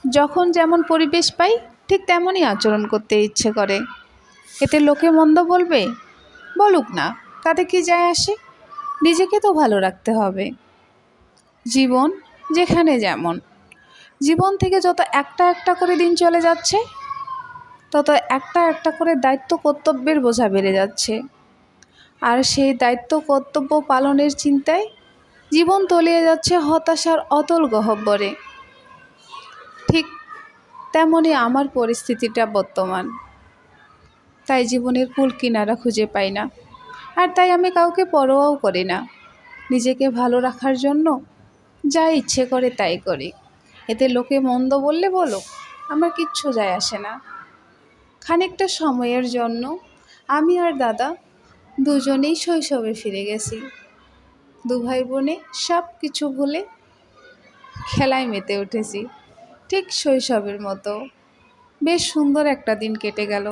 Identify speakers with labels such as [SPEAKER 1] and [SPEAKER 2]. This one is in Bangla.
[SPEAKER 1] যখন যেমন পরিবেশ পাই ঠিক তেমনই আচরণ করতে ইচ্ছে করে। এতে লোকে মন্দ বলবে, বলুক না, তাতে কি যায় আসে? নিজেকে তো ভালো রাখতে হবে। জীবন যেখানে যেমন, জীবন থেকে যত একটা একটা করে দিন চলে যাচ্ছে তত একটা একটা করে দায়িত্ব কর্তব্যের বোঝা বেড়ে যাচ্ছে। আর সেই দায়িত্ব কর্তব্য পালনের চিন্তায় জীবন তলিয়ে যাচ্ছে হতাশার অতল গহ্বরে। ঠিক তেমনই আমার পরিস্থিতিটা বর্তমান। তাই জীবনের কুল কিনারা খুঁজে পাই না, আর তাই আমি কাউকে পরোয়াও করি না। নিজেকে ভালো রাখার জন্য যা ইচ্ছে করে তাই করি। এতে লোকে মন্দ বললে বলো, আমার কিচ্ছু যায় আসে না। খানিকটা সময়ের জন্য আমি আর দাদা দুজনেই শৈশবে ফিরে গেছি। দু ভাই বোনে সব কিছু ভুলে খেলায় মেতে উঠেছি, ঠিক শৈশবের মতো। বেশ সুন্দর একটা দিন কেটে গেল।